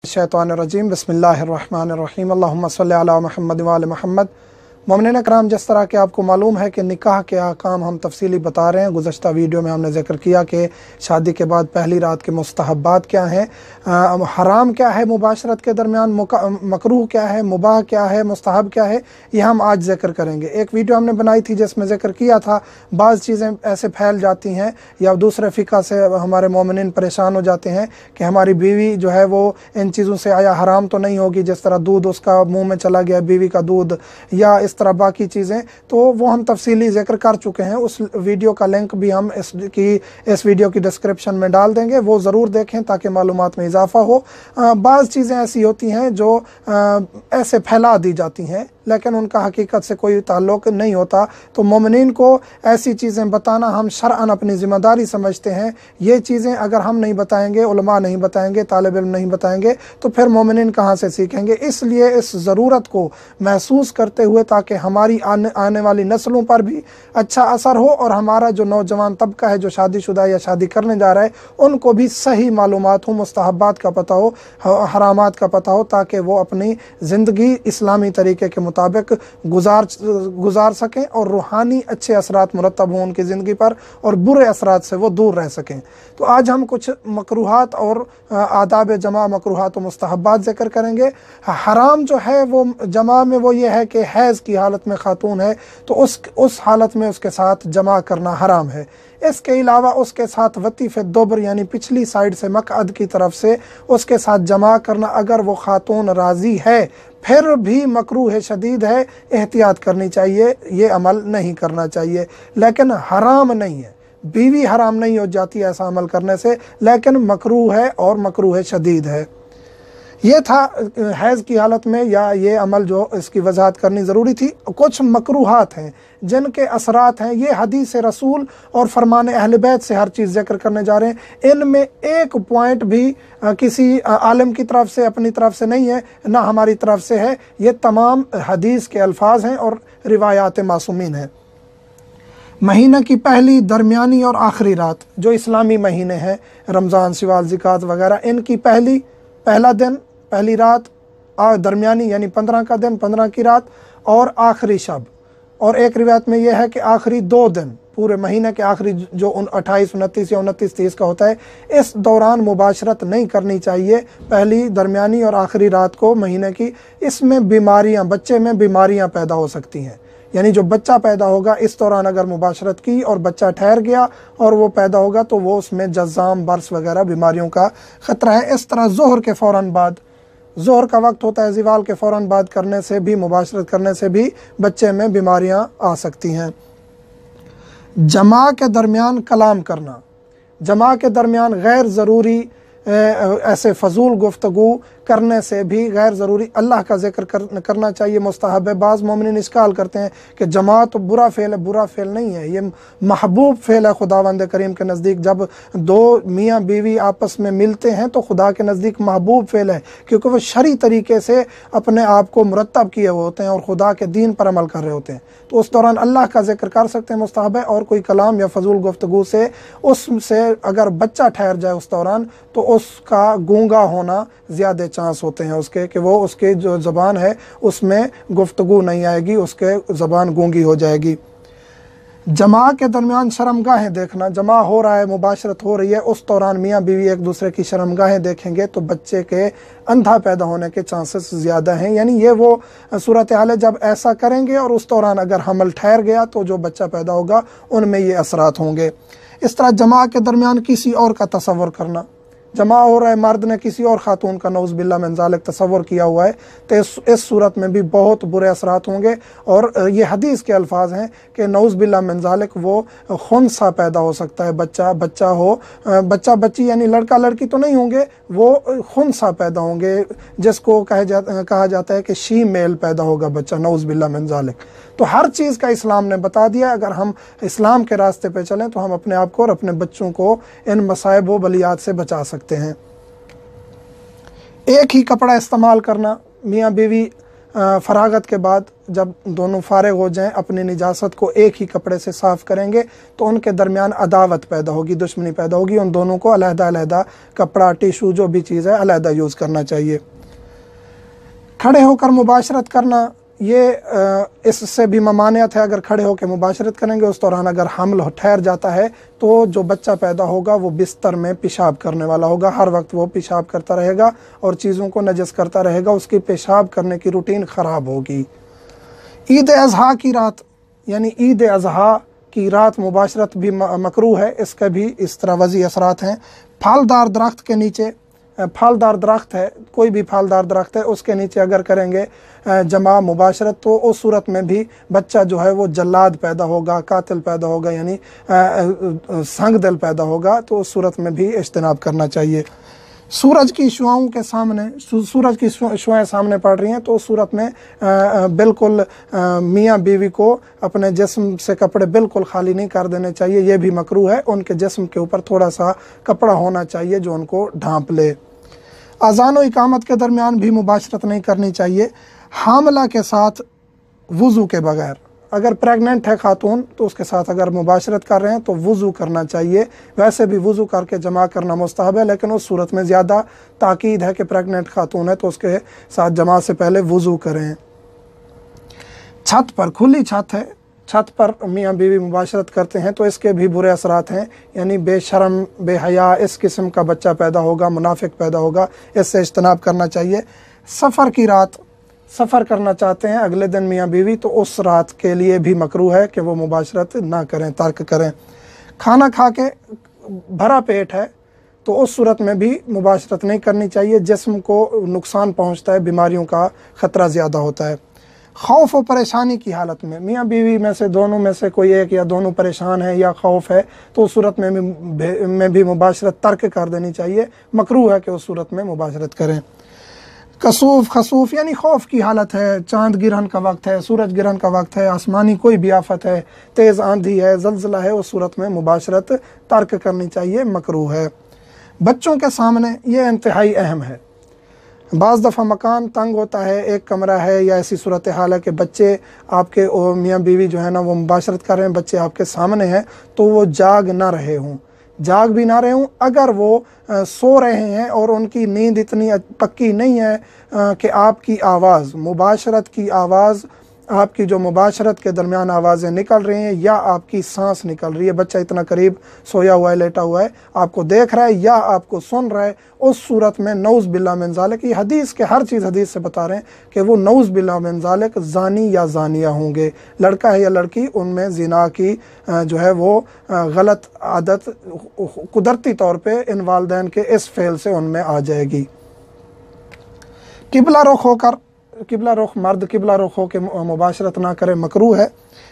शैतानिर्रजीम बिस्मिल्लाहिर्रहमानिर्रहीम अल्लाहुम्मा सल्ली अला मुहम्मद व आले मुहम्मद। मोमिनीन कराम, जिस तरह के आपको मालूम है कि निकाह के अहकाम हम तफसीली बता रहे हैं। गुज़श्ता वीडियो में हमने जिक्र किया कि शादी के बाद पहली रात के मुस्तहब्बात क्या हैं, हराम क्या है मुबाशरत के दरमियान, मकरूह क्या है, मुबाह क्या है, मुस्तहब क्या है, ये हम आज जिक्र करेंगे। एक वीडियो हमने बनाई थी जिसमें जिक्र किया था बाज़ चीज़ें ऐसे फैल जाती हैं या दूसरे फ़िक़ा से हमारे मोमिनीन परेशान हो जाते हैं कि हमारी बीवी जो है वो इन चीज़ों से आया हराम तो नहीं होगी, जिस तरह दूध उसका मुँह में चला गया, बीवी का दूध या इस तरह बाकी चीज़ें, तो वो हम तफसीली जिक्र कर चुके हैं। उस वीडियो का लिंक भी हम इस वीडियो की डिस्क्रिप्शन में डाल देंगे, वो ज़रूर देखें ताकि मालूमात में इजाफ़ा हो। बाज़ चीज़ें ऐसी होती हैं जो ऐसे फैला दी जाती हैं लेकिन उनका हकीकत से कोई ताल्लुक़ नहीं होता, तो मोमिनीन को ऐसी चीज़ें बताना हम शरअन अपनी ज़िम्मेदारी समझते हैं। ये चीज़ें अगर हम नहीं बताएंगे, उलमा नहीं बताएंगे, तालिब इल्म नहीं बताएंगे, तो फिर मोमिनीन कहाँ से सीखेंगे। इसलिए इस ज़रूरत को महसूस करते हुए ताकि हमारी आने वाली नस्लों पर भी अच्छा असर हो और हमारा जो नौजवान तबका है जो शादीशुदा या शादी करने जा रहा है उनको भी सही मालूमात हो, मुस्तहब्बात का पता हो, हरामात का पता हो, ताकि वो अपनी ज़िंदगी इस्लामी तरीके के मुताबिक गुजार सकें और रूहानी अच्छे असरात मुरतब हों उनकी ज़िंदगी पर और बुरे असरात से वो दूर रह सकें। तो आज हम कुछ मकरूहात और आदाब जमा, मकरूहात और मुस्तहब्बात ज़िक्र करेंगे। हराम जो है वो जमा में वो ये है कि हैज़ की हालत में ख़ातून है तो उस हालत में उसके साथ जमा करना हराम है। इसके अलावा उसके साथ वतीफ़ दोबर यानी पिछली साइड से मक़अद की तरफ से उसके साथ जमा करना, अगर वो ख़ातून राज़ी है फिर भी मकरूह शदीद है, एहतियात करनी चाहिए, ये अमल नहीं करना चाहिए, लेकिन हराम नहीं है। बीवी हराम नहीं हो जाती ऐसा अमल करने से, लेकिन मकरूह है और मकरूह शदीद है। ये था हैज़ की हालत में या ये अमल जो इसकी वजाहत करनी ज़रूरी थी। कुछ मकरूहात हैं जिनके असरात हैं, ये हदीस रसूल और फरमान अहले बैत से हर चीज़ जिक्र करने जा रहे हैं। इनमें एक पॉइंट भी किसी आलिम की तरफ से अपनी तरफ से नहीं है, ना हमारी तरफ से है। ये तमाम हदीस के अल्फाज हैं और रिवायात मासूमीन हैं। महीने की पहली, दरमियानी और आखिरी रात जो इस्लामी महीने हैं, रमज़ान, शवाल, ज़िकात वगैरह, इनकी पहला दिन, पहली रात, दरमियानी यानी 15 का दिन, 15 की रात और आखिरी शब, और एक रिवायत में यह है कि आखिरी 2 दिन, पूरे महीने के आखिरी जो 28, 29 या 29, 30 का होता है, इस दौरान मुबाशरत नहीं करनी चाहिए। पहली, दरमियानी और आखिरी रात को महीने की, इसमें बीमारियां, बच्चे में बीमारियां पैदा हो सकती हैं। यानी जो बच्चा पैदा होगा इस दौरान अगर मुबाशरत की और बच्चा ठहर गया और वो पैदा होगा तो वो उसमें जज़ाम, बर्स वगैरह बीमारियों का ख़तरा है। इस तरह ज़ोहर के फ़ौरन बाद, ज़ोहर का वक्त होता है, ज़िवाल के फ़ौरन बाद करने से भी, मुबाशरत करने से भी बच्चे में बीमारियां आ सकती हैं। जमा के दरमियान कलाम करना, जमा के दरमियान गैर ज़रूरी ऐसे फजूल गुफ्तगू करने से भी, गैर ज़रूरी अल्लाह का जिक्र करना चाहिए, मुस्तहब है। बाज़ मोमिनीन इस्काल करते हैं कि जमा तो बुरा फ़ेल है, बुरा फ़ेल नहीं है, ये महबूब फ़ेल है खुदावंद करीम के नज़दीक। जब दो मियाँ बीवी आपस में मिलते हैं तो खुदा के नज़दीक महबूब फ़ेल है, क्योंकि वो शरी तरीके से अपने आप को मुरतब किए हुए होते हैं और खुदा के दीन पर अमल कर रहे होते हैं। तो उस दौरान अल्लाह का जिक्र कर सकते हैं, मुस्तहब है। और कोई कलाम या फजूल गुफ्तगू से उससे अगर बच्चा ठहर जाए उस दौरान तो उसका गूंगा होना ज़्यादा चांस होते हैं उसके, कि वो उसके जो ज़बान है उसमें गुफ्तगू नहीं आएगी, उसके ज़बान गूंगी हो जाएगी। जमा के दरमियान शर्मगाहें देखना, जमा हो रहा है, मुबाशरत हो रही है, उस दौरान मियाँ बीवी एक दूसरे की शर्मगाहें देखेंगे तो बच्चे के अंधा पैदा होने के चांसेस ज़्यादा हैं। यानी ये वो सूरत हाल है जब ऐसा करेंगे और उस दौरान अगर हमल ठहर गया तो जो बच्चा पैदा होगा उनमें ये असरात होंगे। इस तरह जमा के दरमियान किसी और का तसव्वुर करना, जमा हो रहा है, मर्द ने किसी और ख़ातून का नौज़ बिल्लाह मिन ज़ालिक तसव्वुर किया हुआ है, तो इस सूरत में भी बहुत बुरे असरात होंगे। और ये हदीस के अल्फाज हैं कि नौज़ बिल्लाह मिन ज़ालिक वो खुनसा पैदा हो सकता है, बच्चा हो, बच्चा बच्ची यानी लड़का लड़की तो नहीं होंगे, वो खुनसा पैदा होंगे, जिसको कहा जाता है कि शी मेल पैदा होगा बच्चा, नौज़ बिल्लाह मिन ज़ालिक। तो हर चीज़ का इस्लाम ने बता दिया। अगर हम इस्लाम के रास्ते पे चलें तो हम अपने आप को और अपने बच्चों को इन मसाइब व बलियात से बचा सकते हैं। एक ही कपड़ा इस्तेमाल करना, मियाँ बीवी फरागत के बाद जब दोनों फारिग हो जाएं, अपनी निजासत को एक ही कपड़े से साफ़ करेंगे तो उनके दरमियान अदावत पैदा होगी, दुश्मनी पैदा होगी। उन दोनों को अलहदा कपड़ा, टिशू, जो भी चीज़ है अलहदा यूज़ करना चाहिए। खड़े होकर मुबाशरत करना, ये इससे भी ममानियत है। अगर खड़े होकर मुबाशरत करेंगे उस दौरान अगर हमल ठहर जाता है तो जो बच्चा पैदा होगा वो बिस्तर में पेशाब करने वाला होगा, हर वक्त वो पेशाब करता रहेगा और चीज़ों को नजस करता रहेगा, उसकी पेशाब करने की रूटीन ख़राब होगी। ईद अज़हा की रात यानी ईद अज़हा की रात मुबाशरत भी मकरूह है, इसके भी इस तरह वज़ी असरात हैं। फलदार दरख्त के नीचे, फलदार दरख्त है, कोई भी फलदार दरख्त है, उसके नीचे अगर करेंगे जमा मुबाशरत तो उस सूरत में भी बच्चा जो है वो जल्लाद पैदा होगा, कातिल पैदा होगा, यानी संग दिल पैदा होगा, तो उस सूरत में भी इज्तनाब करना चाहिए। सूरज की शुआओं के सामने, सूरज की शुआएं सामने पड़ रही हैं तो उस सूरत में बिल्कुल मियाँ बीवी को अपने जिस्म से कपड़े बिल्कुल खाली नहीं कर देने चाहिए, ये भी मकरूह है। उनके जिस्म के ऊपर थोड़ा सा कपड़ा होना चाहिए जो उनको ढांप ले। अज़ान और इकामत के दरमियान भी मुबाशरत नहीं करनी चाहिए। हामला के साथ वुज़ू के बगैर, अगर प्रेग्नेंट है खातून तो उसके साथ अगर मुबाशरत कर रहे हैं तो वुज़ू करना चाहिए। वैसे भी वुज़ू करके जमा करना मुस्तहब है, लेकिन उस सूरत में ज़्यादा ताकीद है कि प्रेग्नेंट खातून है तो उसके साथ जमा से पहले वुज़ू करें। छत पर, खुली छत है, छत पर मियाँ बीवी मुबाशरत करते हैं तो इसके भी बुरे असरात हैं, यानी बेशरम, बेहया इस किस्म का बच्चा पैदा होगा, मुनाफिक पैदा होगा, इससे इज्तनाब करना चाहिए। सफ़र की रात, सफ़र करना चाहते हैं अगले दिन मियाँ बीवी तो उस रात के लिए भी मकरूह है कि वो मुबाशरत ना करें, तर्क करें। खाना खा के भरा पेट है तो उस सूरत में भी मुबाशरत नहीं करनी चाहिए, जिस्म को नुकसान पहुँचता है, बीमारियों का ख़तरा ज़्यादा होता है। खौफ और परेशानी की हालत में, मियाँ बीवी में से दोनों में से कोई एक या दोनों परेशान है या खौफ है तो उस सूरत में भी मुबाशरत तर्क कर देनी चाहिए, मकरूह है कि उस सूरत में मुबाशरत करें। कसूफ, खसूफ यानी खौफ की हालत है, चांद गिरहन का वक्त है, सूरज गिरहन का वक्त है, आसमानी कोई भी आफत है, तेज़ आंधी है, ज़लज़ला है, उस सूरत में मुबाशरत तर्क करनी चाहिए, मकरूह है। बच्चों के सामने ये इंतहाई अहम है। बाज़ दफ़ा मकान तंग होता है, एक कमरा है या ऐसी सूरत हाल है कि बच्चे आपके मियाँ बीवी जो है ना वो मुबाशरत कर रहे हैं, बच्चे आपके सामने हैं तो वो जाग ना रहे हों, जाग भी ना रहे हों। अगर वो सो रहे हैं और उनकी नींद इतनी पक्की नहीं है कि आपकी आवाज़, मुबाशरत की आवाज़, आपकी जो मुबाशरत के दरमियान आवाज़ें निकल रही हैं या आपकी सांस निकल रही है, बच्चा इतना करीब सोया हुआ है, लेटा हुआ है, आपको देख रहा है या आपको सुन रहा है, उस सूरत में नऊज़ बिल्लाह मिन ज़ालिक, ये हदीस के हर चीज़ हदीस से बता रहे हैं कि वो नऊज़ बिल्लाह मिन ज़ालिक ज़ानी या ज़ानिया होंगे, लड़का है या लड़की, उनमें ज़िना की जो है वो गलत आदत कुदरती तौर पर इन वालिदैन के इस फेल से उनमें आ जाएगी। किबला रुख होकर, किबला रुख, मर्द किबला रुख हो के मुबाशरत ना करे, मकरूह है।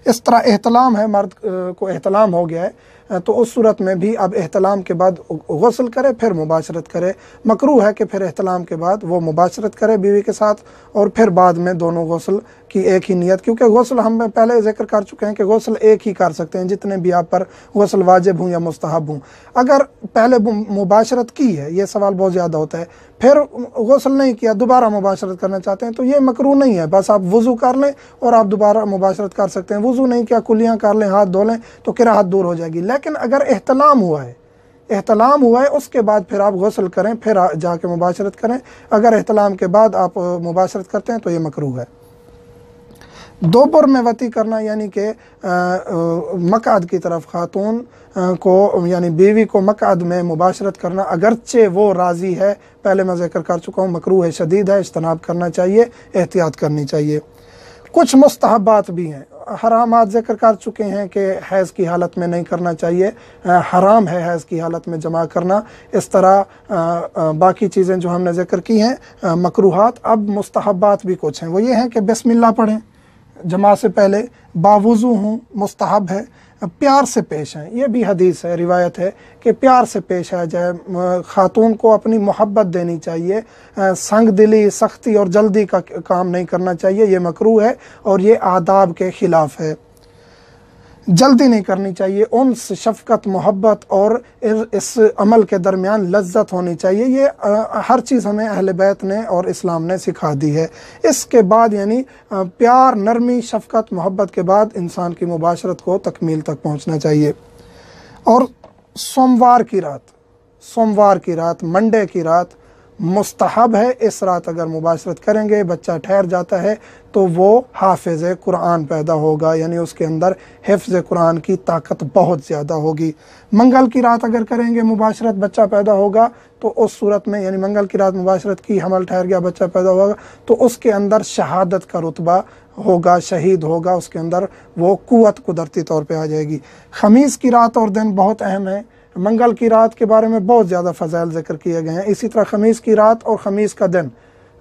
इस तरह एहतलाम है, मर्द को एहतलाम हो गया है तो उस सूरत में भी अब एहतलाम के बाद गुस्ल करे फिर मुबाशरत करे, मकरूह है कि फिर एहतलाम के बाद वो मुबाशरत करे बीवी के साथ और फिर बाद में दोनों गुस्ल की एक ही नियत, क्योंकि गुस्ल हम पहले जिक्र कर चुके हैं कि गुस्ल एक ही कर सकते हैं, जितने भी आप पर गुस्ल वाजिब हों या मुस्तहब हों। अगर पहले मुबाशरत की है, ये सवाल बहुत ज़्यादा होता है, फिर गुस्ल नहीं किया, दोबारा मुबाशरत करना चाहते हैं तो ये मकरूह नहीं है, बस आप वज़ू कर लें और आप दोबारा मुबाशरत कर सकते हैं। वज़ू नहीं किया, कुलियाँ कर लें, हाथ धो लें तो किराहत दूर हो जाएगी। लेकिन अगर एहतलाम हुआ है, एहतलाम हुआ है उसके बाद फिर आप गुस्ल करें, फिर जाके मुबाशरत करें। अगर एहतलाम के बाद आप मुबाशरत करते हैं तो ये मकरूह है। दोपहर में वती करना यानी कि मक़अद की तरफ खातून को यानी बीवी को मक़अद में मुबाशरत करना, अगरचे वो राज़ी है, पहले मैं जिक्र कर चुका हूँ, मकरूह है, शदीद है, इज्तनाब करना चाहिए, एहतियात करनी चाहिए। कुछ मुस्तहबात भी हैं, हरामात जिक्र कर चुके हैं कि हैज़ की हालत में नहीं करना चाहिए, हराम है हैज़ की हालत में जमा करना। इस तरह बाकी चीज़ें जो हमने जिक्र की हैं मकरूहात। अब मुस्तहबात भी कुछ हैं, वो ये हैं कि बिस्मिल्लाह पढ़ें जमा से पहले, बावुज़ू हूँ, मुस्तहब है, प्यार से पेश आएँ, ये भी हदीस है, रिवायत है कि प्यार से पेश आ जाए, ख़ातून को अपनी मोहब्बत देनी चाहिए, संग दिली, सख्ती और जल्दी का काम नहीं करना चाहिए, ये मकरूह है और ये आदाब के ख़िलाफ़ है। जल्दी नहीं करनी चाहिए। उनसे शफ़क़त, मोहब्बत और इस अमल के दरमियान लज्जत होनी चाहिए। ये हर चीज़ हमें अहले बैत ने और इस्लाम ने सिखा दी है। इसके बाद यानी प्यार, नरमी, शफ़क़त, मोहब्बत के बाद इंसान की मुबाशरत को तकमील तक पहुँचना चाहिए। और सोमवार की रात, मंडे की रात मुस्तहब है। इस रात अगर मुबाशरत करेंगे, बच्चा ठहर जाता है तो वो हाफिज़ कुरान पैदा होगा, यानी उसके अंदर हिफ्ज़ कुरान की ताकत बहुत ज़्यादा होगी। मंगल की रात अगर करेंगे मुबाशरत, बच्चा पैदा होगा तो उस सूरत में, यानी मंगल की रात मुबाशरत की, हमल ठहर गया, बच्चा पैदा होगा तो उसके अंदर शहादत का रुतबा होगा, शहीद होगा, उसके अंदर वो कुव्वत कुदरती तौर पे आ जाएगी। ख़मीस की रात और दिन बहुत अहम है। मंगल की रात के बारे में बहुत ज़्यादा फ़ज़ाइल ज़िक्र किए गए हैं। इसी तरह ख़मीस की रात और ख़मीस का दिन,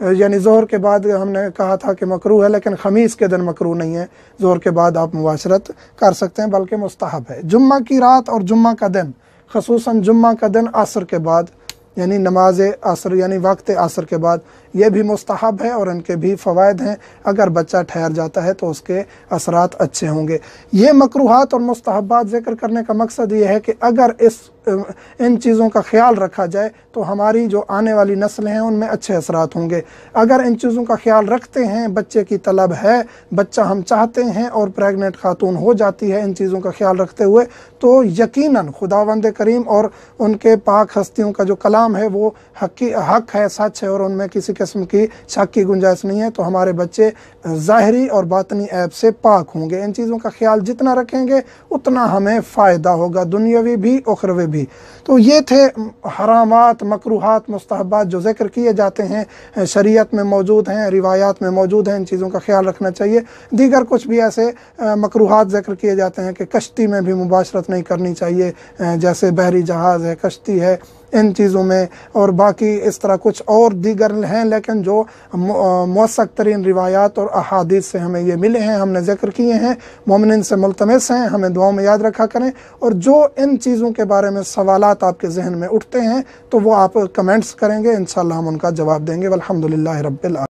यानी ज़ोहर के बाद हमने कहा था कि मकरूह है, लेकिन ख़मीस के दिन मकरूह नहीं है। ज़ोहर के बाद आप मुबाशरत कर सकते हैं, बल्कि मुस्तहब है। जुम्मा की रात और जुम्मा का दिन, ख़ुसूसन जुम्मा का दिन असर के बाद, यानी नमाज असर यानी वक्त असर के बाद, ये भी मुस्तहब है और इनके भी फ़वाइद हैं। अगर बच्चा ठहर जाता है तो उसके असरात अच्छे होंगे। ये मकरूहात और मुस्तहबात ज़िक्र करने का मकसद ये है कि अगर इन चीज़ों का ख्याल रखा जाए तो हमारी जो आने वाली नस्लें हैं उनमें अच्छे असरात होंगे। अगर इन चीज़ों का ख्याल रखते हैं, बच्चे की तलब है, बच्चा हम चाहते हैं और प्रेग्नेंट खातून हो जाती है इन चीज़ों का ख्याल रखते हुए, तो यकीनन खुदावंद करीम और उनके पाक हस्तियों का जो कलाम है वो हक है, सच है और उनमें किसी किस्म की शक की गुंजाइश नहीं है। तो हमारे बच्चे ज़ाहिरी और बातनी ऐब से पाक होंगे। इन चीज़ों का ख्याल जितना रखेंगे उतना हमें फ़ायदा होगा, दुनियावी भी उखरवी भी। तो ये थे हरामात, मकरूहात, मुस्तहबात जो ज़िक्र किए जाते हैं, शरीयत में मौजूद हैं, रिवायात में मौजूद हैं। इन चीज़ों का ख्याल रखना चाहिए। दीगर कुछ भी ऐसे मकरूहात ज़िक्र किए जाते हैं कि कश्ती में भी मुबाशरत नहीं करनी चाहिए, जैसे बहरी जहाज़ है, कश्ती है, इन चीज़ों में, और बाकी इस तरह कुछ और दीगर हैं, लेकिन जो मौसक तरीन रिवायात और अहादीस से हमें ये मिले हैं, हमने ज़िक्र किए हैं, मोमिन से मुल्तमस हैं, हमें दुआओं में याद रखा करें। और जो इन चीज़ों के बारे में सवालात आपके जहन में उठते हैं तो वो आप कमेंट्स करेंगे, इंशाअल्लाह हम उनका जवाब देंगे। वल्हम्दुलिल्लाहि रब्बिल आलमीन।